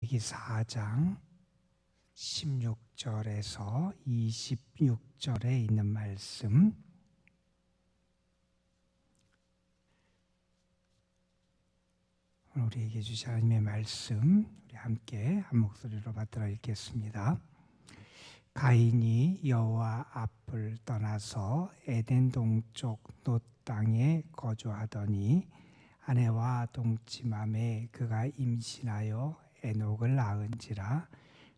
창세기 4장 16절에서 26절에 있는 말씀, 우리에게 주신 하나님의 말씀 우리 함께 한 목소리로 받들어 읽겠습니다. 가인이 여호와 앞을 떠나서 에덴 동쪽 놋 땅에 거주하더니 아내와 동침함에 그가 임신하여 에녹을 낳은지라.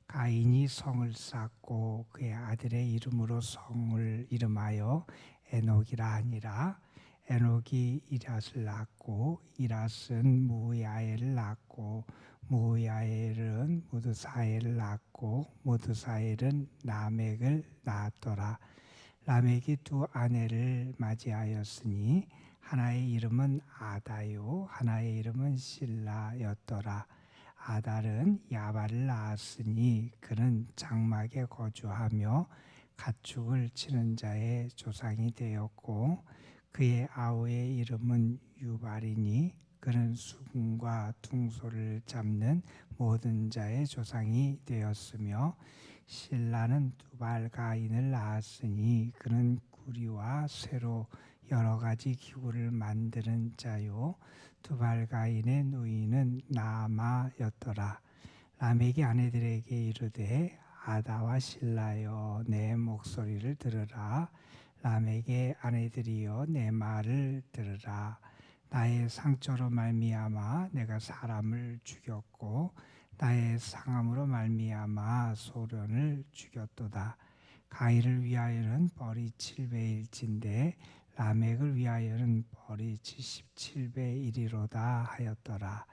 가인이 성을 쌓고 그의 아들의 이름으로 성을 이름하여 에녹이라 하니라. 에녹이 이랏을 낳고 이랏은 무야엘을 낳고 무야엘은 무드사엘을 낳고 무드사엘은 라멕을 낳았더라. 라멕이 두 아내를 맞이하였으니 하나의 이름은 아다요 하나의 이름은 실라였더라. 아달은 야발을 낳았으니 그는 장막에 거주하며 가축을 치는 자의 조상이 되었고, 그의 아우의 이름은 유발이니 그는 수금과 둥소를 잡는 모든 자의 조상이 되었으며, 실라는 두발가인을 낳았으니 그는 구리와 쇠로 여러 가지 기구를 만드는 자요, 두발가인의 누이는 나아마였더라. 라멕이 아내들에게 이르되 아다와 실라여 내 목소리를 들으라. 라멕의 아내들이여 내 말을 들으라. 나의 상처로 말미암아 내가 사람을 죽였고 나의 상함으로 말미암아 소련을 죽였도다. 가인을 위하여는 벌이 7배일진데 라멕을 위하여는 벌이 77배 1이로다 하였더라.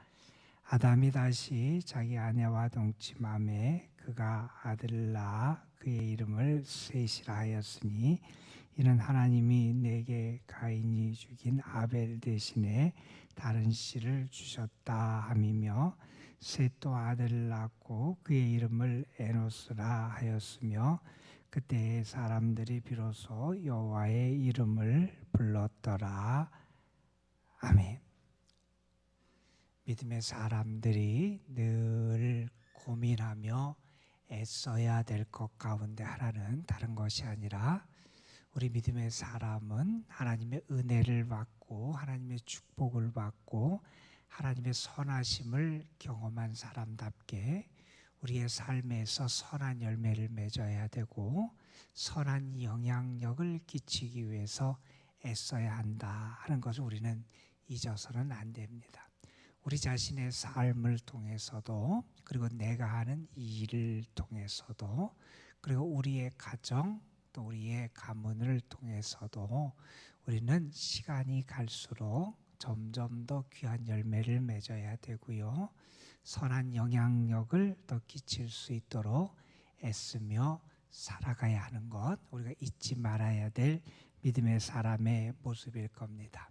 아담이 다시 자기 아내와 동침함에 그가 아들을 낳아 그의 이름을 셋이라 하였으니 이는 하나님이 내게 가인이 죽인 아벨 대신에 다른 씨를 주셨다 함이며, 셋도 아들을 낳고 그의 이름을 에노스라 하였으며, 그때 사람들이 비로소 여호와의 이름을 불렀더라. 아멘. 믿음의 사람들이 늘 고민하며 애써야 될 것 가운데 하나는 다른 것이 아니라, 우리 믿음의 사람은 하나님의 은혜를 받고 하나님의 축복을 받고 하나님의 선하심을 경험한 사람답게 우리의 삶에서 선한 열매를 맺어야 되고 선한 영향력을 끼치기 위해서 애써야 한다 하는 것을 우리는 잊어서는 안 됩니다. 우리 자신의 삶을 통해서도, 그리고 내가 하는 일을 통해서도, 그리고 우리의 가정 또 우리의 가문을 통해서도 우리는 시간이 갈수록 점점 더 귀한 열매를 맺어야 되고요, 선한 영향력을 더 끼칠 수 있도록 애쓰며 살아가야 하는 것, 우리가 잊지 말아야 될 믿음의 사람의 모습일 겁니다.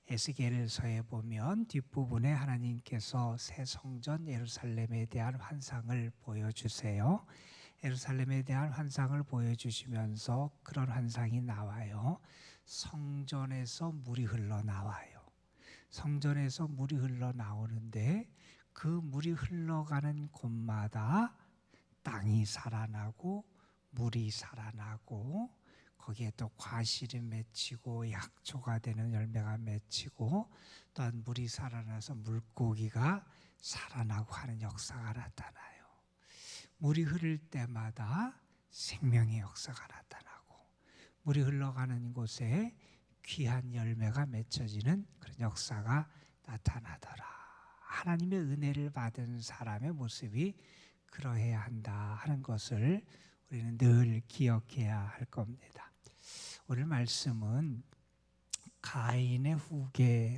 에스겔서에 보면 뒷부분에 하나님께서 새 성전 예루살렘에 대한 환상을 보여주세요. 예루살렘에 대한 환상을 보여주시면서 그런 환상이 나와요. 성전에서 물이 흘러나와요. 성전에서 물이 흘러나오는데 그 물이 흘러가는 곳마다 땅이 살아나고 물이 살아나고 거기에 또 과실이 맺히고 약초가 되는 열매가 맺히고, 또한 물이 살아나서 물고기가 살아나고 하는 역사가 나타나요. 물이 흐를 때마다 생명의 역사가 나타나고, 물이 흘러가는 곳에 귀한 열매가 맺혀지는 그런 역사가 나타나더라. 하나님의 은혜를 받은 사람의 모습이 그러해야 한다 하는 것을 우리는 늘 기억해야 할 겁니다. 오늘 말씀은 가인의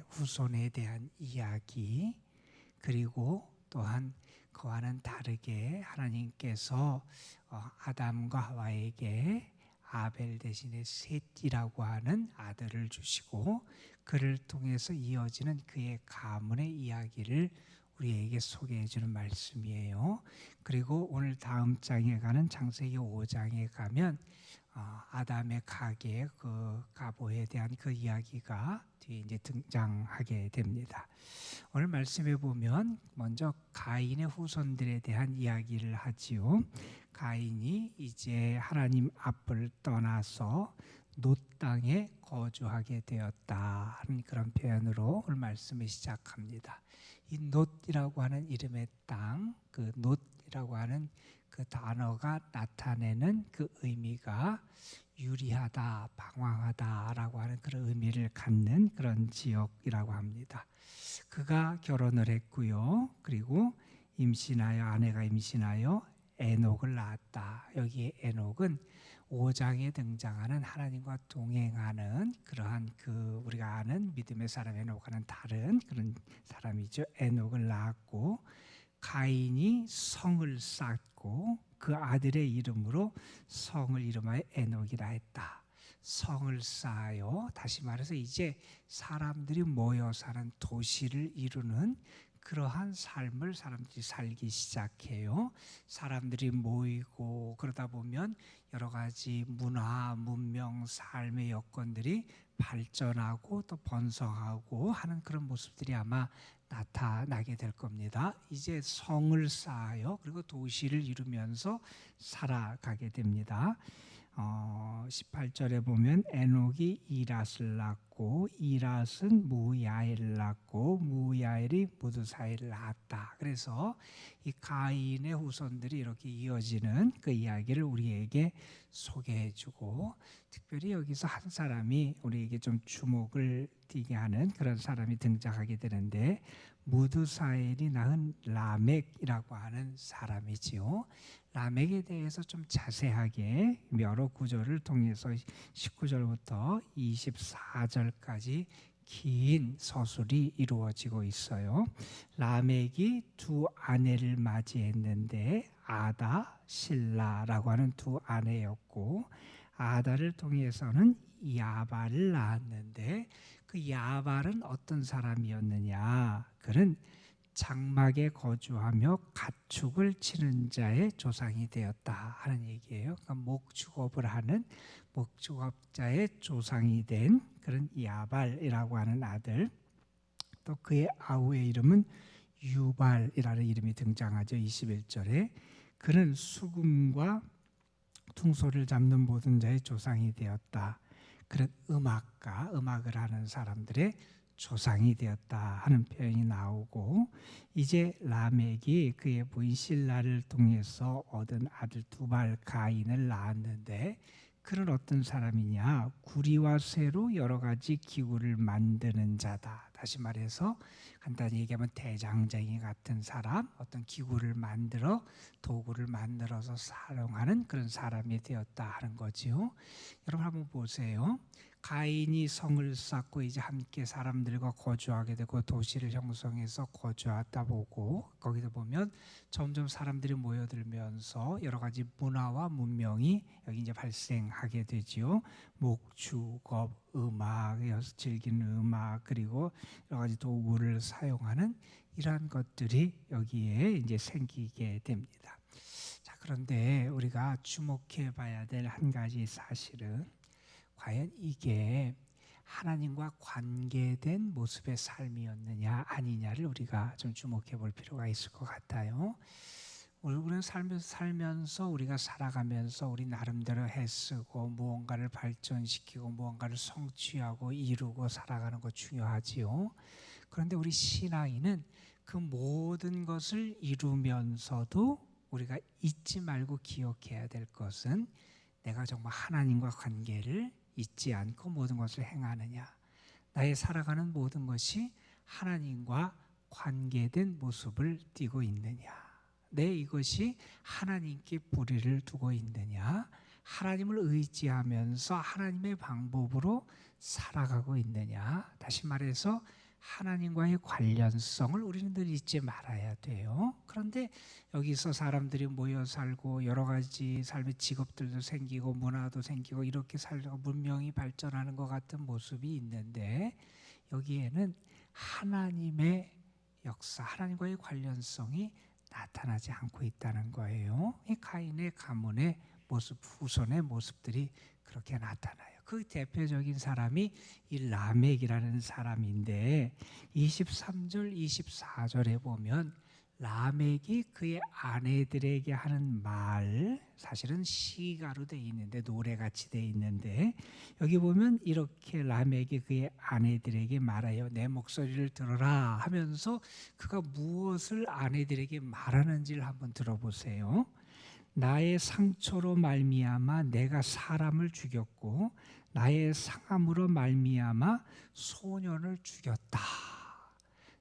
후손에 대한 이야기, 그리고 또한 그와는 다르게 하나님께서 아담과 하와에게 아벨 대신에 셋이라고 하는 아들을 주시고 그를 통해서 이어지는 그의 가문의 이야기를 우리에게 소개해 주는 말씀이에요. 그리고 오늘 다음 장에 가는 창세기 5장에 가면 아담의 가게 그 가보에 대한 그 이야기가 뒤에 이제 등장하게 됩니다. 오늘 말씀에 보면 먼저 가인의 후손들에 대한 이야기를 하지요. 가인이 이제 하나님 앞을 떠나서 놋 땅에 거주하게 되었다 하는 그런 표현으로 오늘 말씀을 시작합니다. 이 놋이라고 하는 이름의 땅, 그 놋이라고 하는 그 단어가 나타내는 그 의미가 유리하다, 방황하다라고 하는 그런 의미를 갖는 그런 지역이라고 합니다. 그가 결혼을 했고요. 그리고 임신하여 아내가 임신하여 에녹을 낳았다. 여기 에녹은 5장에 등장하는 하나님과 동행하는 그러한 그 우리가 아는 믿음의 사람 에녹과는 다른 그런 사람이죠. 에녹을 낳았고 가인이 성을 쌓고 그 아들의 이름으로 성을 이름하여 에녹이라 했다. 성을 쌓아요. 다시 말해서 이제 사람들이 모여 사는 도시를 이루는 그러한 삶을 사람들이 살기 시작해요. 사람들이 모이고 그러다 보면 여러 가지 문화, 문명, 삶의 여건들이 발전하고 또 번성하고 하는 그런 모습들이 아마 나타나게 될 겁니다. 이제 성을 쌓아요. 그리고 도시를 이루면서 살아가게 됩니다. 18절에 보면 에녹이 이랏을 낳고 이랏은 무야엘을 낳고 무야엘이 무드사엘을 낳았다. 그래서 이 가인의 후손들이 이렇게 이어지는 그 이야기를 우리에게 소개해주고 특별히 여기서 한 사람이 우리에게 좀 주목을 띄게 하는 그런 사람이 등장하게 되는데 무드사엘이 낳은 라멕이라고 하는 사람이지요. 라멕에 대해서 좀 자세하게 여러 구절을 통해서 19절부터 24절까지 긴 서술이 이루어지고 있어요. 라멕이 두 아내를 맞이했는데 아다, 실라라고 하는 두 아내였고 아다를 통해서는 야발을 낳았는데 그 야발은 어떤 사람이었느냐? 그는 장막에 거주하며 가축을 치는 자의 조상이 되었다 하는 얘기예요. 그러니까 목축업을 하는 목축업자의 조상이 된 그런 야발이라고 하는 아들. 또 그의 아우의 이름은 유발이라는 이름이 등장하죠. 21절에 그는 수금과 퉁소를 잡는 모든 자의 조상이 되었다. 그런 음악가, 음악을 하는 사람들의 조상이 되었다 하는 표현이 나오고 이제 라멕이 그의 부인 실라를 통해서 얻은 아들 두발 가인을 낳았는데 그는 어떤 사람이냐? 구리와 쇠로 여러 가지 기구를 만드는 자다. 다시 말해서 간단히 얘기하면 대장쟁이 같은 사람, 어떤 기구를 만들어 도구를 만들어서 사용하는 그런 사람이 되었다 하는 거지요. 여러분 한번 보세요. 가인이 성을 쌓고 이제 함께 사람들과 거주하게 되고 도시를 형성해서 거주하다 보고 거기서 보면 점점 사람들이 모여들면서 여러 가지 문화와 문명이 여기 이제 발생하게 되지요. 목축업, 음악, 즐기는 음악 그리고 여러 가지 도구를 사용하는 이러한 것들이 여기에 이제 생기게 됩니다. 자, 그런데 우리가 주목해 봐야 될 한 가지 사실은 과연 이게 하나님과 관계된 모습의 삶이었느냐 아니냐를 우리가 좀 주목해 볼 필요가 있을 것 같아요. 우리는 살면서 우리가 살아가면서 우리 나름대로 애쓰고 무언가를 발전시키고 무언가를 성취하고 이루고 살아가는 거 중요하지요. 그런데 우리 신앙인은 그 모든 것을 이루면서도 우리가 잊지 말고 기억해야 될 것은 내가 정말 하나님과 관계를 잊지 않고 모든 것을 행하느냐. 나의 살아가는 모든 것이 하나님과 관계된 모습을 띠고 있느냐. 내 이것이 하나님께 뿌리를 두고 있느냐. 하나님을 의지하면서 하나님의 방법으로 살아가고 있느냐. 다시 말해서 하나님과의 관련성을 우리는 늘 잊지 말아야 돼요. 그런데 여기서 사람들이 모여 살고 여러 가지 삶의 직업들도 생기고 문화도 생기고 이렇게 살고 문명이 발전하는 것 같은 모습이 있는데 여기에는 하나님의 역사, 하나님과의 관련성이 나타나지 않고 있다는 거예요. 이 가인의 가문의 모습, 후손의 모습들이 그렇게 나타나요. 그 대표적인 사람이 이 라멕이라는 사람인데 23절, 24절에 보면 라멕이 그의 아내들에게 하는 말, 사실은 시가로 돼 있는데 노래같이 돼 있는데 여기 보면 이렇게 라멕이 그의 아내들에게 말하여 내 목소리를 들어라 하면서 그가 무엇을 아내들에게 말하는지를 한번 들어보세요. 나의 상처로 말미암아 내가 사람을 죽였고 나의 상함으로 말미암아 소년을 죽였다.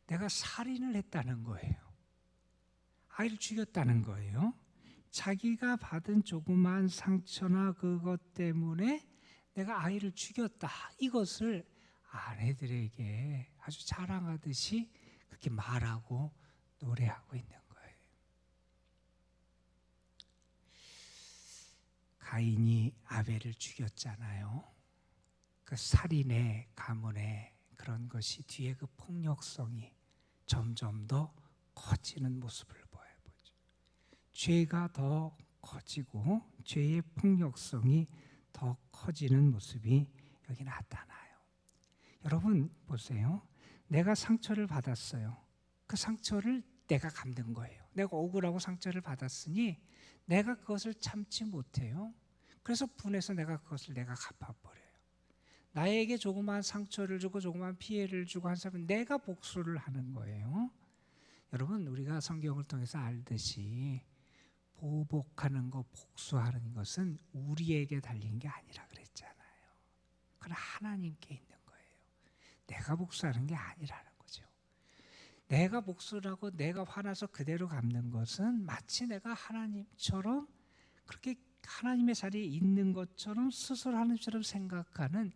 내가 살인을 했다는 거예요. 아이를 죽였다는 거예요. 자기가 받은 조그만 상처나 그것 때문에 내가 아이를 죽였다. 이것을 아내들에게 아주 자랑하듯이 그렇게 말하고 노래하고 있는 거예요. 가인이 아벨을 죽였잖아요. 그 살인의 가문의 그런 것이 뒤에 그 폭력성이 점점 더 커지는 모습을 보여보죠. 죄가 더 커지고 죄의 폭력성이 더 커지는 모습이 여기 나타나요. 여러분 보세요. 내가 상처를 받았어요. 그 상처를 내가 감는 거예요. 내가 억울하고 상처를 받았으니 내가 그것을 참지 못해요. 그래서 분해서 내가 그것을 내가 갚아버려요. 나에게 조그마한 상처를 주고 조그마한 피해를 주고 한 사람은 내가 복수를 하는 거예요. 여러분 우리가 성경을 통해서 알듯이 보복하는 것, 복수하는 것은 우리에게 달린 게 아니라 그랬잖아요. 그건 하나님께 있는 거예요. 내가 복수하는 게 아니라는 거죠. 내가 복수를 하고 내가 화나서 그대로 갚는 것은 마치 내가 하나님처럼 그렇게 하나님의 자리에 있는 것처럼 스스로 하나님처럼 생각하는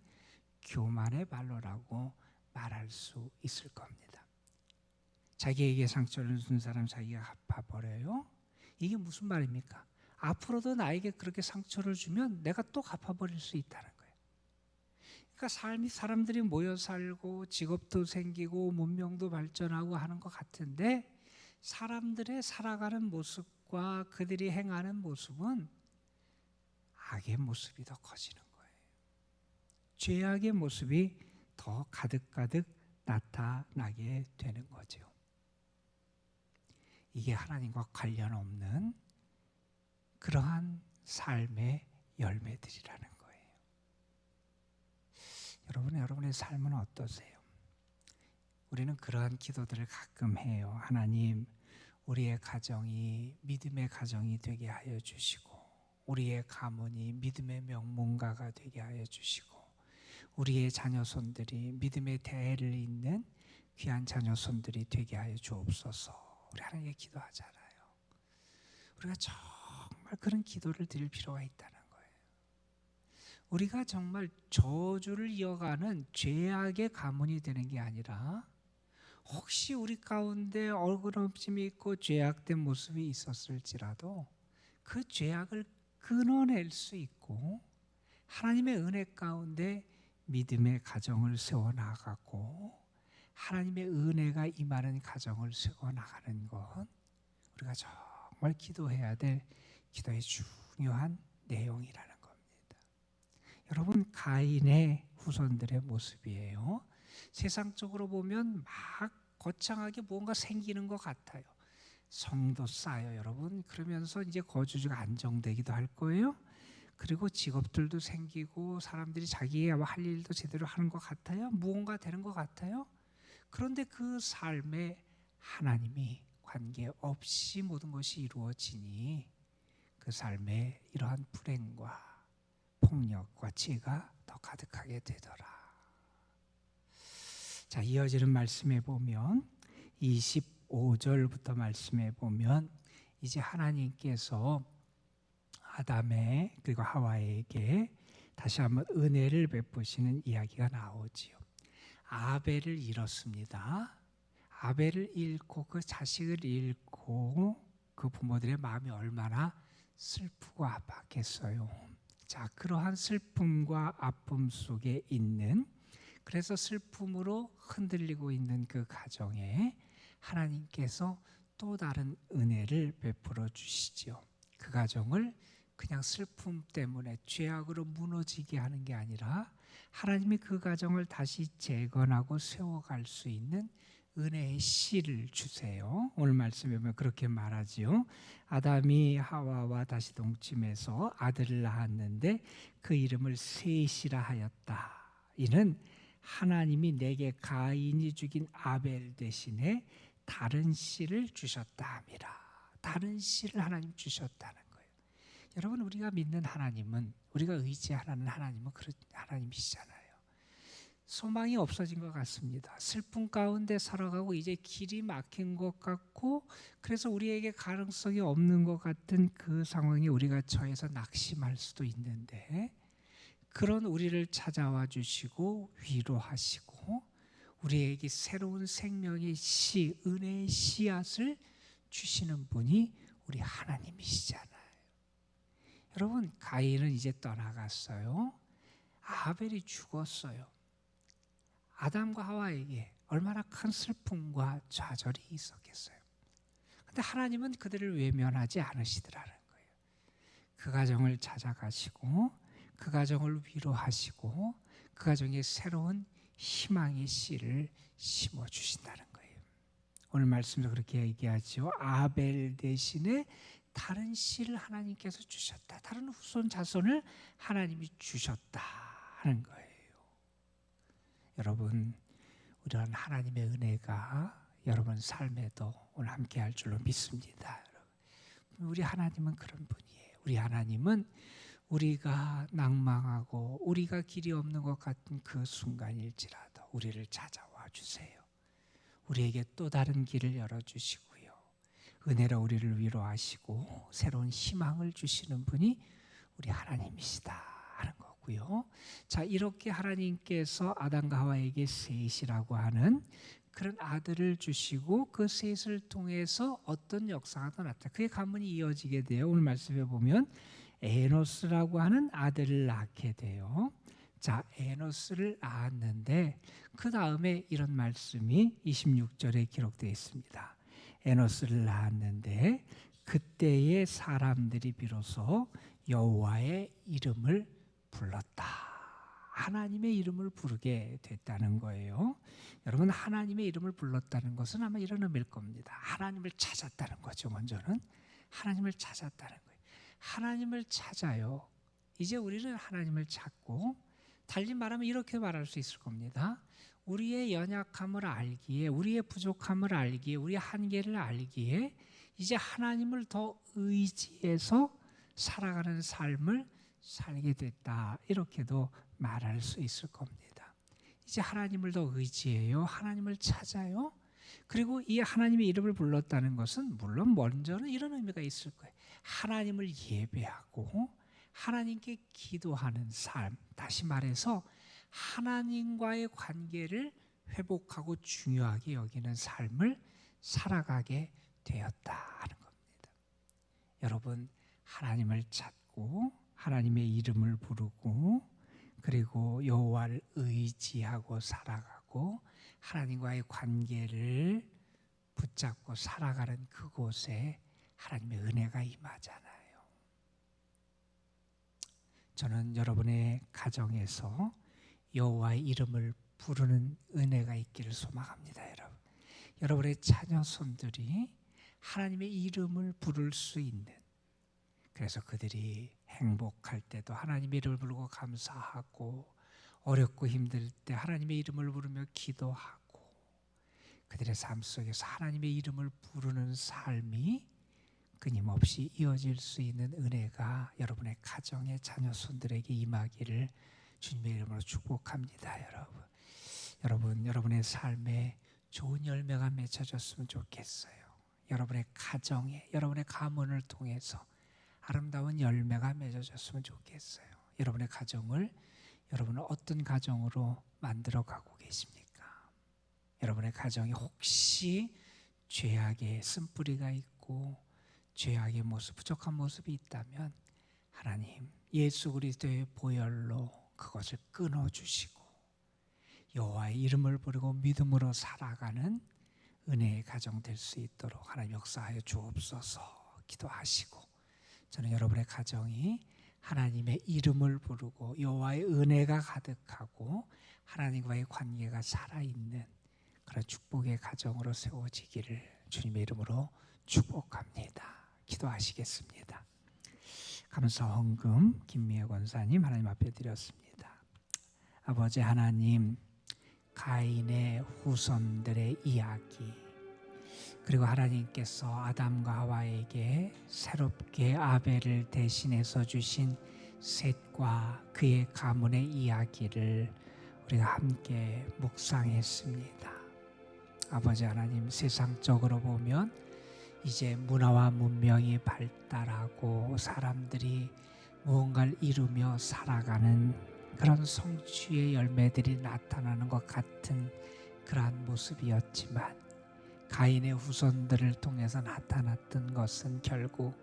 교만의 발로라고 말할 수 있을 겁니다. 자기에게 상처를 준 사람 자기가 갚아버려요? 이게 무슨 말입니까? 앞으로도 나에게 그렇게 상처를 주면 내가 또 갚아버릴 수 있다는 거예요. 그러니까 삶이 사람들이 모여 살고 직업도 생기고 문명도 발전하고 하는 것 같은데 사람들의 살아가는 모습과 그들이 행하는 모습은 악의 모습이 더 커지는 거예요. 죄악의 모습이 더 가득가득 나타나게 되는 거죠. 이게 하나님과 관련 없는 그러한 삶의 열매들이라는 거예요. 여러분의 삶은 어떠세요? 우리는 그러한 기도들을 가끔 해요. 하나님, 우리의 가정이 믿음의 가정이 되게 하여 주시고 우리의 가문이 믿음의 명문가가 되게 하여 주시고 우리의 자녀손들이 믿음의 대를 잇는 귀한 자녀손들이 되게 하여 주옵소서. 우리 하나님께 기도하잖아요. 우리가 정말 그런 기도를 드릴 필요가 있다는 거예요. 우리가 정말 저주를 이어가는 죄악의 가문이 되는 게 아니라 혹시 우리 가운데 얼굴없음이 있고 죄악된 모습이 있었을지라도 그 죄악을 끊어낼 수 있고 하나님의 은혜 가운데 믿음의 가정을 세워나가고 하나님의 은혜가 임하는 가정을 세워나가는 것, 우리가 정말 기도해야 될 기도의 중요한 내용이라는 겁니다. 여러분, 가인의 후손들의 모습이에요. 세상적으로 보면 막 거창하게 뭔가 생기는 것 같아요. 성도 쌓여 여러분, 그러면서 이제 거주지가 안정되기도 할 거예요. 그리고 직업들도 생기고 사람들이 자기의 할 일도 제대로 하는 것 같아요. 무언가 되는 것 같아요. 그런데 그 삶에 하나님이 관계없이 모든 것이 이루어지니 그 삶에 이러한 불행과 폭력과 죄가 더 가득하게 되더라. 자, 이어지는 말씀에 보면 25절부터 말씀에 보면 이제 하나님께서 아담의 그리고 하와에게 다시 한번 은혜를 베푸시는 이야기가 나오지요. 아벨을 잃었습니다. 아벨을 잃고 그 자식을 잃고 그 부모들의 마음이 얼마나 슬프고 아팠겠어요. 자, 그러한 슬픔과 아픔 속에 있는, 그래서 슬픔으로 흔들리고 있는 그 가정에 하나님께서 또 다른 은혜를 베풀어 주시죠. 그 가정을 그냥 슬픔 때문에 죄악으로 무너지게 하는 게 아니라 하나님이 그 가정을 다시 재건하고 세워갈 수 있는 은혜의 씨를 주세요. 오늘 말씀에 보면 그렇게 말하지요. 아담이 하와와 다시 동침해서 아들을 낳았는데 그 이름을 셋이라 하였다. 이는 하나님이 내게 가인이 죽인 아벨 대신에 다른 씨를 주셨다 함이라. 다른 씨를 하나님 주셨다는 거예요. 여러분, 우리가 믿는 하나님은, 우리가 의지하는 하나님은 그런 하나님이시잖아요. 소망이 없어진 것 같습니다. 슬픔 가운데 살아가고 이제 길이 막힌 것 같고, 그래서 우리에게 가능성이 없는 것 같은 그 상황에 우리가 처해서 낙심할 수도 있는데, 그런 우리를 찾아와 주시고 위로하시고 우리에게 새로운 생명의 씨, 은혜의 씨앗을 주시는 분이 우리 하나님이시잖아요. 여러분, 가인은 이제 떠나갔어요. 아벨이 죽었어요. 아담과 하와에게 얼마나 큰 슬픔과 좌절이 있었겠어요. 그런데 하나님은 그들을 외면하지 않으시더라는 거예요. 그 가정을 찾아가시고 그 가정을 위로하시고 그 가정에 새로운 희망의 씨를 심어주신다는 거예요. 오늘 말씀도 그렇게 얘기하죠. 아벨 대신에 다른 씨를 하나님께서 주셨다. 다른 후손 자손을 하나님이 주셨다 하는 거예요. 여러분, 이런 하나님의 은혜가 여러분 삶에도 오늘 함께 할 줄로 믿습니다. 우리 하나님은 그런 분이에요. 우리 하나님은 우리가 낭망하고 우리가 길이 없는 것 같은 그 순간일지라도 우리를 찾아와 주세요. 우리에게 또 다른 길을 열어주시고요. 은혜로 우리를 위로하시고 새로운 희망을 주시는 분이 우리 하나님이시다 하는 거고요. 자, 이렇게 하나님께서 아담과 하와에게 셋이라고 하는 그런 아들을 주시고 그 셋을 통해서 어떤 역사가 더 나타나 그의 가문이 이어지게 돼요. 오늘 말씀에 보면 에노스라고 하는 아들을 낳게 돼요. 자, 에노스를 낳았는데 그 다음에 이런 말씀이 26절에 기록되어 있습니다. 에노스를 낳았는데 그때의 사람들이 비로소 여호와의 이름을 불렀다. 하나님의 이름을 부르게 됐다는 거예요. 여러분, 하나님의 이름을 불렀다는 것은 아마 이런 의미일 겁니다. 하나님을 찾았다는 거죠. 먼저는 하나님을 찾았다는 거예요. 하나님을 찾아요. 이제 우리는 하나님을 찾고, 달리 말하면 이렇게 말할 수 있을 겁니다. 우리의 연약함을 알기에, 우리의 부족함을 알기에, 우리의 한계를 알기에 이제 하나님을 더 의지해서 살아가는 삶을 살게 됐다. 이렇게도 말할 수 있을 겁니다. 이제 하나님을 더 의지해요. 하나님을 찾아요. 그리고 이 하나님의 이름을 불렀다는 것은 물론 먼저는 이런 의미가 있을 거예요. 하나님을 예배하고 하나님께 기도하는 삶, 다시 말해서 하나님과의 관계를 회복하고 중요하게 여기는 삶을 살아가게 되었다 하는 겁니다. 여러분, 하나님을 찾고 하나님의 이름을 부르고 그리고 여호와를 의지하고 살아가고 하나님과의 관계를 붙잡고 살아가는 그곳에 하나님의 은혜가 임하잖아요. 저는 여러분의 가정에서 여호와의 이름을 부르는 은혜가 있기를 소망합니다. 여러분, 여러분의 자녀손들이 하나님의 이름을 부를 수 있는, 그래서 그들이 행복할 때도 하나님의 이름을 부르고 감사하고 어렵고 힘들 때 하나님의 이름을 부르며 기도하고 그들의 삶 속에서 하나님의 이름을 부르는 삶이 끊임없이 이어질 수 있는 은혜가 여러분의 가정의 자녀손들에게 임하기를 주님의 이름으로 축복합니다. 여러분, 여러분의 삶에 좋은 열매가 맺혀졌으면 좋겠어요. 여러분의 가정에, 여러분의 가문을 통해서 아름다운 열매가 맺어졌으면 좋겠어요. 여러분의 가정을 여러분은 어떤 가정으로 만들어가고 계십니까? 여러분의 가정에 혹시 죄악의 쓴뿌리가 있고 죄악의 모습, 부족한 모습이 있다면 하나님 예수 그리스도의 보혈로 그것을 끊어주시고 여호와의 이름을 부르고 믿음으로 살아가는 은혜의 가정 될 수 있도록 하나님 역사하여 주옵소서. 기도하시고 저는 여러분의 가정이 하나님의 이름을 부르고 여호와의 은혜가 가득하고 하나님과의 관계가 살아있는 그런 축복의 가정으로 세워지기를 주님의 이름으로 축복합니다. 기도하시겠습니다. 감사 헌금 김미애 권사님 하나님 앞에 드렸습니다. 아버지 하나님, 가인의 후손들의 이야기, 그리고 하나님께서 아담과 하와에게 새롭게 아벨을 대신해서 주신 셋과 그의 가문의 이야기를 우리가 함께 묵상했습니다. 아버지 하나님, 세상적으로 보면 이제 문화와 문명이 발달하고 사람들이 무언가를 이루며 살아가는 그런 성취의 열매들이 나타나는 것 같은 그러한 모습이었지만, 가인의 후손들을 통해서 나타났던 것은 결국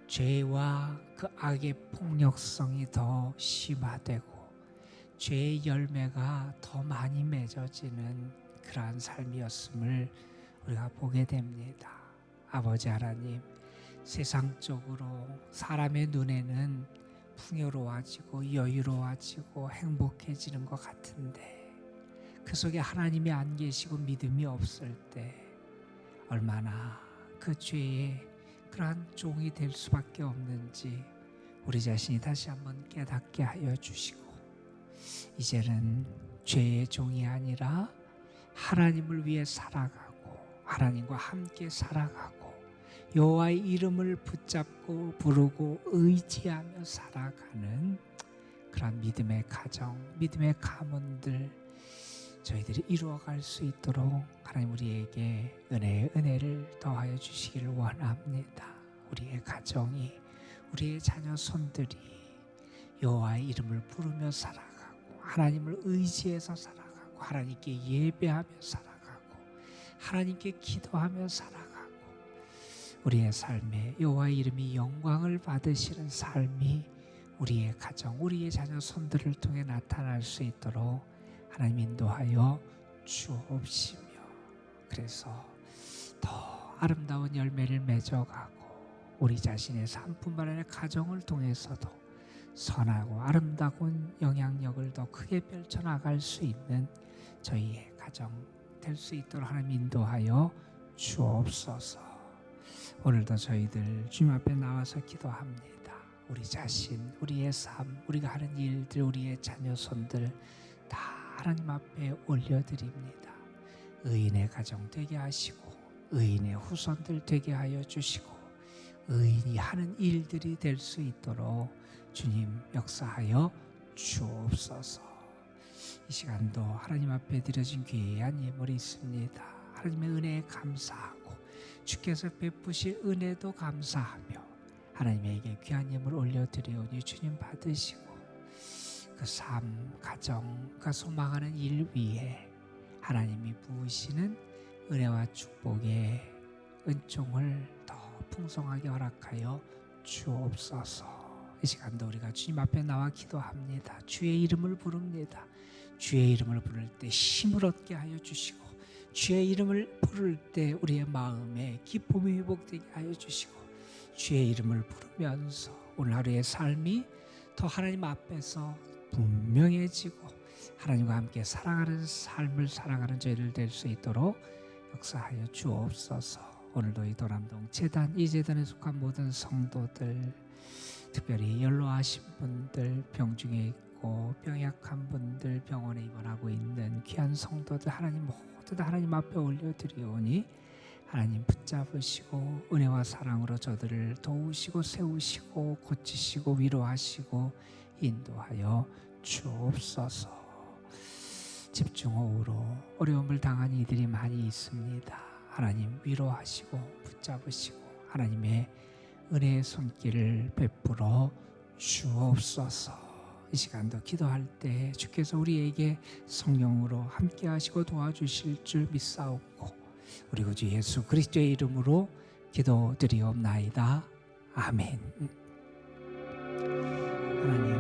죄와 그 악의 폭력성이 더 심화되고 죄의 열매가 더 많이 맺어지는 그러한 삶이었음을 우리가 보게 됩니다. 아버지 하나님, 세상적으로 사람의 눈에는 풍요로워지고 여유로워지고 행복해지는 것 같은데, 그 속에 하나님이 안 계시고 믿음이 없을 때 얼마나 그 죄의 그러한 종이 될 수밖에 없는지 우리 자신이 다시 한번 깨닫게 하여 주시고, 이제는 죄의 종이 아니라 하나님을 위해 살아가고 하나님과 함께 살아가고 여호와의 이름을 붙잡고 부르고 의지하며 살아가는 그런 믿음의 가정, 믿음의 가문들 저희들이 이루어갈 수 있도록 하나님 우리에게 은혜를 더하여 주시기를 원합니다. 우리의 가정이, 우리의 자녀 손들이 여호와의 이름을 부르며 살아가고 하나님을 의지해서 살아가고 하나님께 예배하며 살아가고 하나님께 기도하며 살아가고 우리의 삶에 여호와의 이름이 영광을 받으시는 삶이 우리의 가정, 우리의 자녀 손들을 통해 나타날 수 있도록 하나님 인도하여 주옵시며, 그래서 더 아름다운 열매를 맺어가고 우리 자신의 삶뿐만 아니라 가정을 통해서도 선하고 아름다운 영향력을 더 크게 펼쳐나갈 수 있는 저희의 가정 될 수 있도록 하나님 인도하여 주옵소서. 오늘도 저희들 주님 앞에 나와서 기도합니다. 우리 자신, 우리의 삶, 우리가 하는 일들, 우리의 자녀 손들 다 하나님 앞에 올려드립니다. 의인의 가정 되게 하시고 의인의 후손들 되게 하여 주시고 의인이 하는 일들이 될 수 있도록 주님 역사하여 주옵소서. 이 시간도 하나님 앞에 드려진 귀한 예물이 있습니다. 하나님의 은혜에 감사하고 주께서 베푸실 은혜도 감사하며 하나님에게 귀한 예물 올려드리오니 주님 받으시고 그 삶, 가정과 소망하는 일 위에 하나님이 부으시는 은혜와 축복의 은총을 더 풍성하게 허락하여 주옵소서. 이 시간도 우리가 주님 앞에 나와 기도합니다. 주의 이름을 부릅니다. 주의 이름을 부를 때 힘을 얻게 하여 주시고 주의 이름을 부를 때 우리의 마음에 기쁨이 회복되게 하여 주시고 주의 이름을 부르면서 오늘 하루의 삶이 더 하나님 앞에서 분명해지고 하나님과 함께 살아가는 삶을 살아가는 저희들 될 수 있도록 역사하여 주옵소서. 오늘도 이 도남동 재단, 이 재단에 속한 모든 성도들, 특별히 연로하신 분들, 병중에 있고 병약한 분들, 병원에 입원하고 있는 귀한 성도들 하나님 모두 다 하나님 앞에 올려드리오니 하나님 붙잡으시고 은혜와 사랑으로 저들을 도우시고 세우시고 고치시고 위로하시고 인도하여 주옵소서. 집중호우로 어려움을 당한 이들이 많이 있습니다. 하나님 위로하시고 붙잡으시고 하나님의 은혜의 손길을 베풀어 주옵소서. 이 시간도 기도할 때 주께서 우리에게 성령으로 함께 하시고 도와주실 줄 믿사옵고 우리 구주 예수 그리스도의 이름으로 기도드리옵나이다. 아멘. 하나님